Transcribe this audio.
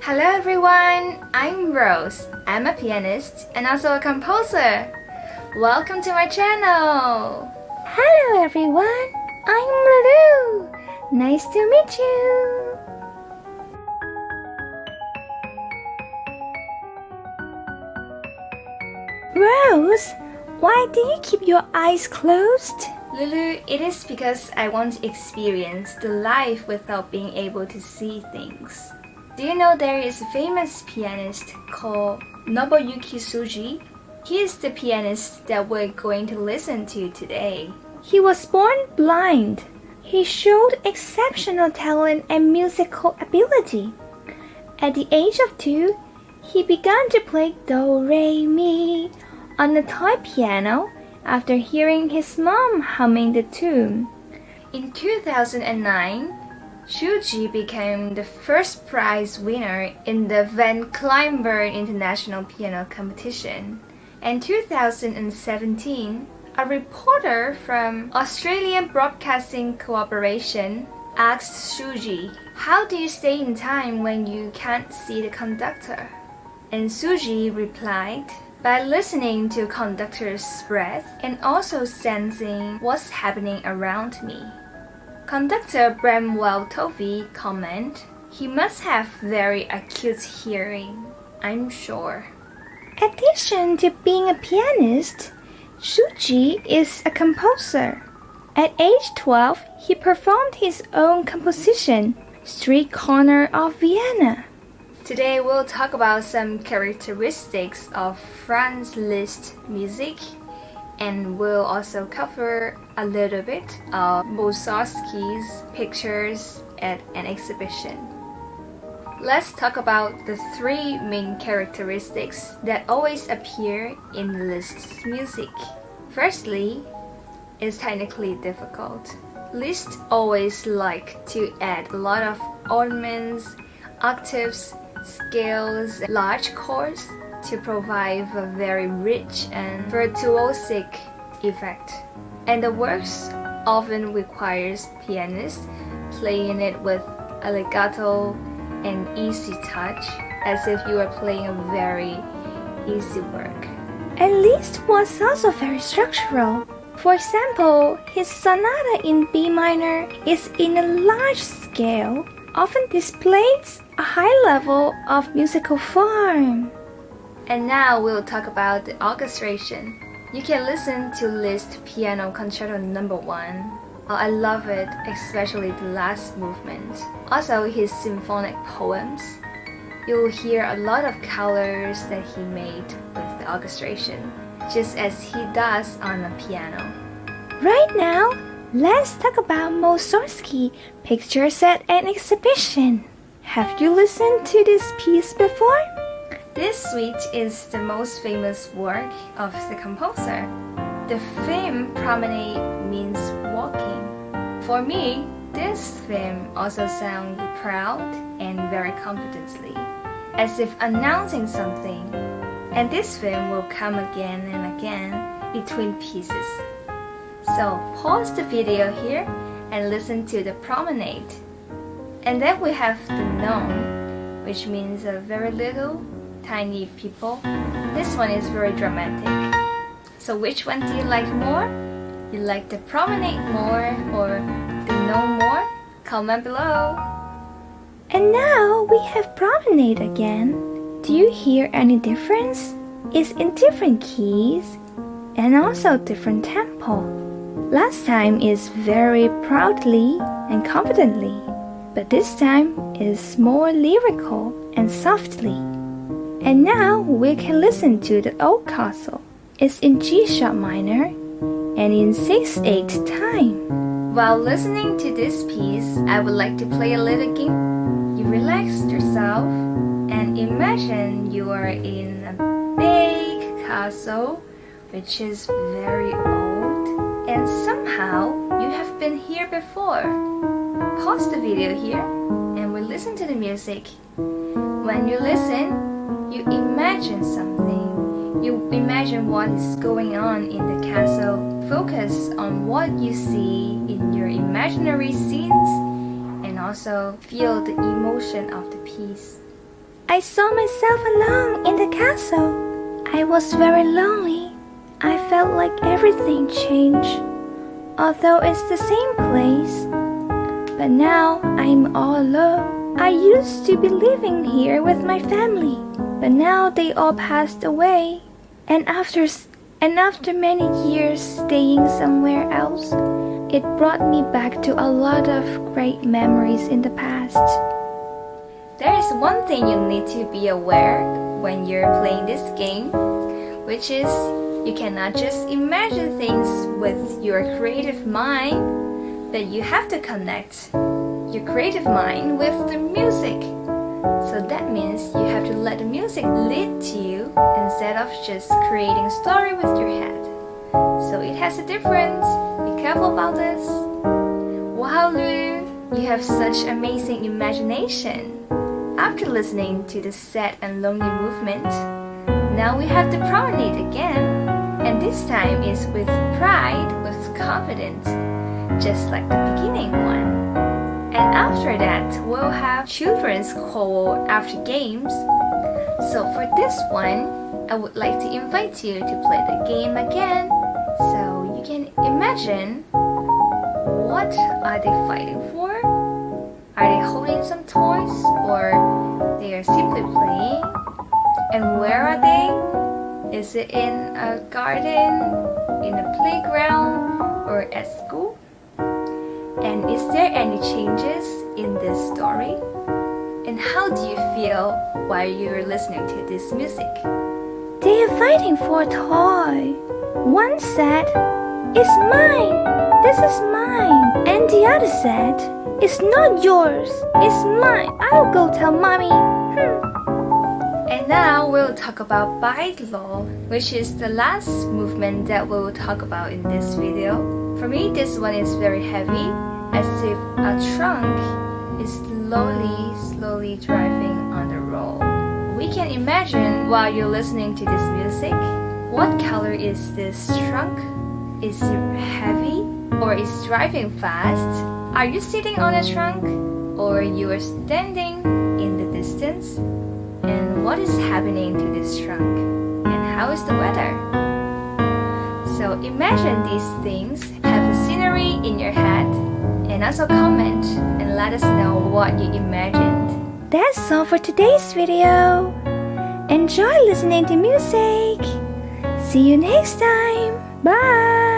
Hello everyone, I'm Rose. I'm a pianist and also a composer. Welcome to my channel. Hello everyone, I'm Lou. Nice to meet you. Rose, why do you keep your eyes closed? Lulu, it is because I want to experience the life without being able to see things. Do you know there is a famous pianist called Nobuyuki Tsujii? He is the pianist that we're going to listen to today. He was born blind. He showed exceptional talent and musical ability. At the age of 2, he began to play do, re, mi on a toy piano after hearing his mom humming the tune. In 2009, Tsujii became the first prize winner in the Van Cliburn International Piano Competition. In 2017, a reporter from Australian Broadcasting Corporation asked Tsujii, "How do you stay in time when you can't see the conductor?" And Tsujii replied, "By listening to conductor's breath and also sensing what's happening around me." Conductor Bramwell Tovey comment, "He must have very acute hearing, I'm sure." In addition to being a pianist, Tsujii is a composer. At age 12, he performed his own composition, Street Corner of Vienna. Today we'll talk about some characteristics of Franz Liszt music, and we'll also cover a little bit of Mussorgski's pictures at an exhibition. Let's talk about the 3 main characteristics that always appear in Liszt's music. Firstly, it's technically difficult. Liszt always liked to add a lot of ornaments, octaves, scales, large chords to provide a very rich and virtuosic effect. And the works often requires pianists playing it with a legato and easy touch, as if you are playing a very easy work. And Liszt was also very structural. For example, his sonata in B minor is in a large scale, often displays a high level of musical form. And now we'll talk about the orchestration. You can listen to Liszt Piano Concerto No. 1. I love it, especially the last movement. Also his symphonic poems. You'll hear a lot of colors that he made with the orchestration, just as he does on a piano. Right now, let's talk about Mussorgski pictures at an exhibition. Have you listened to this piece before? This suite is the most famous work of the composer. The theme Promenade means walking. For me, this theme also sounds proud and very confidently, as if announcing something. And this theme will come again and again between pieces. So pause the video here and listen to the Promenade. And then we have the known, which means very little, tiny people. This one is very dramatic. So which one do you like more? You like the Promenade more or the known more? Comment below. And now we have Promenade again. Do you hear any difference? It's in different keys and also different tempo. Last time is very proudly and confidently, but this time is more lyrical and softly. And now we can listen to the old castle. It's in G sharp minor and in 6/8 time. While listening to this piece, I would like to play a little game. You relax yourself and imagine you are in a big castle which is very old, and somehow you have been here before. Pause the video here and we'll listen to the music. When you listen, you imagine something. You imagine what is going on in the castle. Focus on what you see in your imaginary scenes and also feel the emotion of the piece. I saw myself alone in the castle. I was very lonely. I felt like everything changed, although it's the same place. But now I'm all alone. I used to be living here with my family, but now they all passed away. And after many years staying somewhere else, it brought me back to a lot of great memories in the past. There is one thing you need to be aware when you're playing this game, which is you cannot just imagine things with your creative mind, but you have to connect your creative mind with the music. So that means you have to let the music lead you instead of just creating a story with your head. So it has a difference. Be careful about this. Wow, Lu, you have such amazing imagination. After listening to the sad and lonely movement, now we have the promenade again. And this time is with pride, with confidence, just like the beginning one. And after that, we'll have children's choral after games. So for this one, I would like to invite you to play the game again. So you can imagine, what are they fighting for? Are they holding some toys, or they are simply playing? And where are they? Is it in a garden, in a playground, or at school? And is there any changes in this story? And how do you feel while you're listening to this music? They are fighting for a toy. One said, "It's mine. This is mine." And the other said, "It's not yours. It's mine. I'll go tell mommy." And now we'll talk about Baitlo, which is the last movement that we'll talk about in this video. For me, this one is very heavy, as if a trunk is slowly driving on the road. We can imagine while you're listening to this music, what color is this trunk? Is it heavy or is driving fast? Are you sitting on a trunk or you are standing in the distance? And what is happening to this trunk? And how is the weather? So imagine these things, have a scenery in your head, and also comment and let us know what you imagined. That's all for today's video. Enjoy listening to music. See you next time. Bye.